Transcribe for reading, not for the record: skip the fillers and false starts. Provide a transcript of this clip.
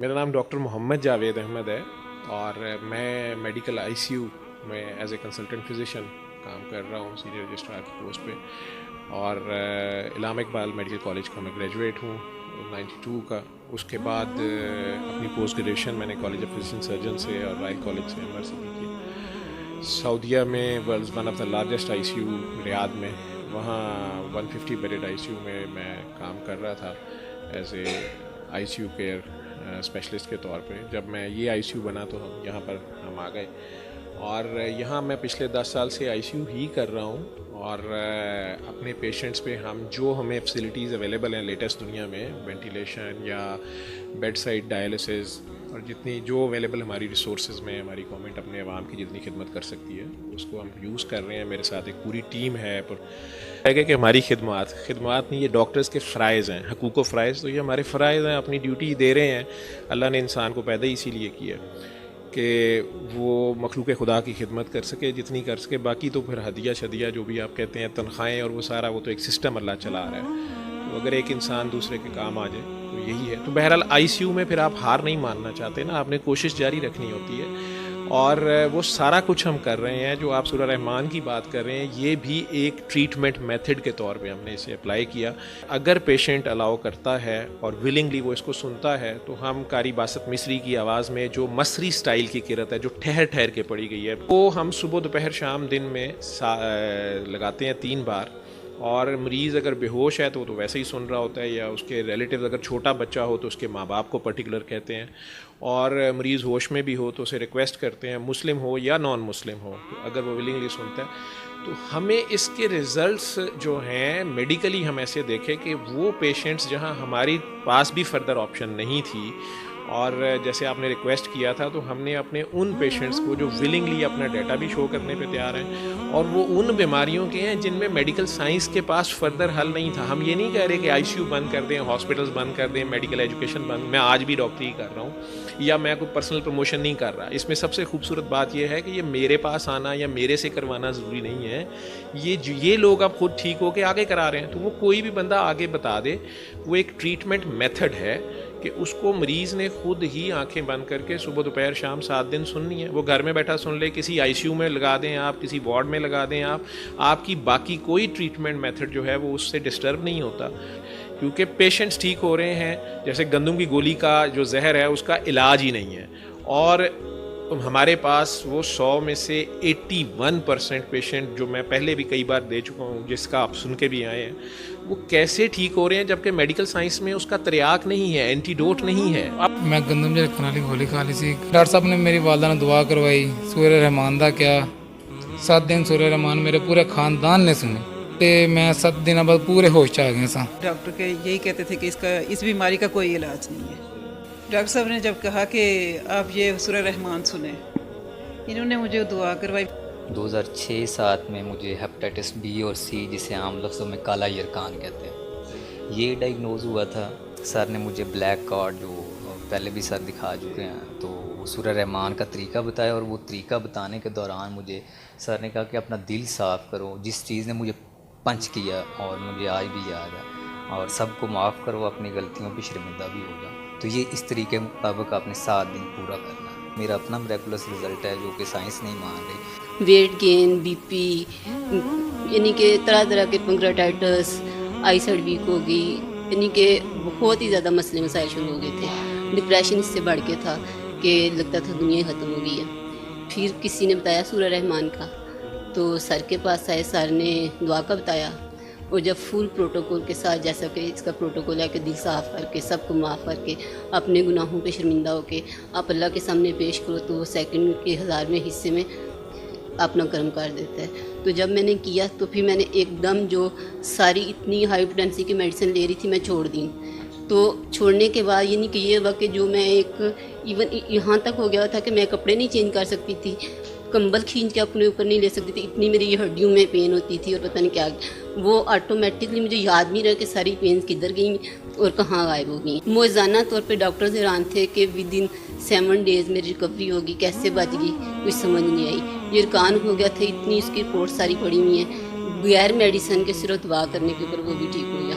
मेरा नाम डॉक्टर मोहम्मद जावेद अहमद है और मैं मेडिकल आईसीयू में एज ए कंसल्टेंट फिजिशियन काम कर रहा हूँ सीनियर रजिस्ट्रार की पोस्ट पे। और इलामा इकबाल मेडिकल कॉलेज का मैं ग्रेजुएट हूँ 92 का। उसके बाद अपनी पोस्ट ग्रेजुएशन मैंने कॉलेज ऑफ फिजिशियन सर्जन से और रॉयल कॉलेज से एमआरसीपी की। सऊदीया में world one of the largest ICU Riyadh में, वहाँ 150 बेडेड आईसीयू में मैं काम कर रहा था as a ICU care specialist के तौर पे। जब मैं ये आईसीयू बना तो हम यहाँ पर आ गए और यहाँ मैं पिछले 10 साल से आईसीयू ही कर रहा हूँ। और अपने पेशेंट्स पे हम जो हमें फैसिलिटीज़ अवेलेबल हैं लेटेस्ट दुनिया में, वेंटिलेशन या बेड साइड डायलिसिस और जितनी जो अवेलेबल हमारी रिसोर्सेज में हमारी गवर्नमेंट अपने अवाम की जितनी खिदमत कर सकती है उसको हम यूज़ कर रहे हैं। मेरे साथ एक पूरी टीम है पर है कि हमारी खिदमत नहीं, ये डॉक्टर्स के फ़राइज़ हैं, हकूक़ फ़राइज़। तो ये हमारे फ़राइज़ हैं, अपनी ड्यूटी दे रहे हैं। अल्लाह ने इंसान को पैदा ही इसीलिए किया कि वो मखलूक़ खुदा की खिदमत कर सके जितनी कर सके। बाकी तो फिर हदिया शदिया जो भी आप कहते हैं, तनख्वाहें और वो सारा, वो तो एक सिस्टम अल्लाह चला रहा है। तो अगर एक इंसान दूसरे के काम आ जाए तो यही है। तो बहरहाल आईसीयू में फिर आप हार नहीं मानना चाहते ना, आपने कोशिश जारी रखनी होती है। और वो सारा कुछ हम कर रहे हैं। जो आप सूरह रहमान की बात कर रहे हैं, ये भी एक ट्रीटमेंट मेथड के तौर पे हमने इसे अप्लाई किया। अगर पेशेंट अलाउ करता है और विलिंगली वो इसको सुनता है तो हम कारी बासत मिस्री की आवाज़ में जो मसरी स्टाइल की किरत है जो ठहर ठहर के पड़ी गई है, वो हम सुबह दोपहर शाम दिन में लगाते हैं 3 बार। और मरीज़ अगर बेहोश है तो वो तो वैसे ही सुन रहा होता है, या उसके रिलेटिव अगर छोटा बच्चा हो तो उसके माँ बाप को पर्टिकुलर कहते हैं। और मरीज़ होश में भी हो तो उसे रिक्वेस्ट करते हैं, मुस्लिम हो या नॉन मुस्लिम हो, तो अगर वो विलिंगली सुनता है तो हमें इसके रिज़ल्ट्स जो हैं मेडिकली हम ऐसे देखें कि वो पेशेंट्स जहाँ हमारी पास भी फर्दर ऑप्शन नहीं थी, और जैसे आपने रिक्वेस्ट किया था, तो हमने अपने उन पेशेंट्स को जो विलिंगली अपना डाटा भी शो करने पे तैयार हैं और वो उन बीमारियों के हैं जिनमें मेडिकल साइंस के पास फर्दर हल नहीं था। हम ये नहीं कह रहे कि आईसीयू बंद कर दें, हॉस्पिटल्स बंद कर दें, मेडिकल एजुकेशन बंद। मैं आज भी डॉक्टरी कर रहा हूँ या मैं कोई पर्सनल प्रमोशन नहीं कर रहा। इसमें सबसे खूबसूरत बात यह है कि ये मेरे पास आना या मेरे से करवाना ज़रूरी नहीं है। ये लोग अब खुद ठीक हो के आगे करा रहे हैं, तो वो कोई भी बंदा आगे बता दे। वो एक ट्रीटमेंट मेथड है कि उसको मरीज़ ने खुद ही आंखें बंद करके सुबह दोपहर शाम 7 दिन सुननी है। वो घर में बैठा सुन ले, किसी आईसीयू में लगा दें आप, किसी वार्ड में लगा दें आप, आपकी बाकी कोई ट्रीटमेंट मेथड जो है वो उससे डिस्टर्ब नहीं होता, क्योंकि पेशेंट्स ठीक हो रहे हैं। जैसे गंदम की गोली का जो जहर है उसका इलाज ही नहीं है, और हमारे पास वो 100 में से 81% पेशेंट जो मैं पहले भी कई बार दे चुका हूँ, जिसका आप सुन के भी आए हैं, वो कैसे ठीक हो रहे हैं जबकि मेडिकल साइंस में उसका त्रियाक नहीं है, एंटीडोट नहीं है। मैं गंदम जरखन वाली गोली खा ली सी। डॉक्टर साहब ने मेरी वालदा ने दुआ करवाई, सूरह रहमान दा क्या 7 दिन सूरह रहमान मेरे पूरे खानदान ने सुनी ते मैं 7 दिन बाद पूरे होश च आ गए सा। डॉक्टर के यही कहते थे कि इस बीमारी का कोई इलाज नहीं है। डॉक्टर साहब ने जब कहा कि आप ये सूरह रहमान सुने, इन्होंने मुझे दुआ करवाई। 2006-07 में मुझे हेपेटाइटिस बी और सी, जिसे आम लफ्ज़ों में काला यरकान कहते हैं, ये डायग्नोज़ हुआ था। सर ने मुझे ब्लैक कार्ड, जो पहले भी सर दिखा चुके हैं, तो सूरह रहमान का तरीका बताया। और वो तरीका बताने के दौरान मुझे सर ने कहा कि अपना दिल साफ़ करो, जिस चीज़ ने मुझे पंच किया और मुझे आज भी याद है, और सबको माफ़ करो, अपनी गलतियों पर शर्मिंदा भी हो जाओ। तो ये इस तरीके मुताबिक आपने 7 दिन पूरा करना है। मेरा अपना मेरेकुलस रिज़ल्ट है जो कि साइंस नहीं मान रही। वेट गेन, बीपी, यानी कि तरह तरह के पैंक्रेटाइटिस, आईसाइट वीक हो गई, यानी कि बहुत ही ज़्यादा मसले मसाइल शुरू हो गए थे। डिप्रेशन इससे बढ़ के था कि लगता था दुनिया ख़त्म हो गई है। फिर किसी ने बताया सूरह रहमान का, तो सर के पास आए, सर ने दुआ का बताया। और जब फुल प्रोटोकॉल के साथ, जैसा कि इसका प्रोटोकॉल है कि दिल साफ़ करके, सबको माफ़ करके, अपने गुनाहों पे शर्मिंदा होके आप अल्लाह के सामने पेश करो, तो वो सेकंड के 1000वें हिस्से में अपना कर्म कर देता है। तो जब मैंने किया तो फिर मैंने एकदम जो सारी इतनी हाई पोटेंसी की मेडिसिन ले रही थी मैं छोड़ दी। तो छोड़ने के बाद ये नहीं कि ये वक्त जो मैं एक इवन यहाँ तक हो गया था कि मैं कपड़े नहीं चेंज कर सकती थी, कंबल खींच के अपने ऊपर नहीं ले सकती थी, इतनी मेरी हड्डियों में पेन होती थी और पता नहीं क्या। वो ऑटोमेटिकली मुझे याद नहीं रहा कि सारी पेन्स किधर गई और कहाँ गायब हो गई। रोज़ाना तौर पे डॉक्टर हैरान थे कि विद इन 7 डेज़ मेरी रिकवरी होगी, कैसे बच गई कुछ समझ नहीं आई। यरकान हो गया था, इतनी उसकी रिपोर्ट सारी पड़ी हुई हैं, बगैर मेडिसिन के सिर्फ दवा करने के ऊपर वो भी ठीक हो गया।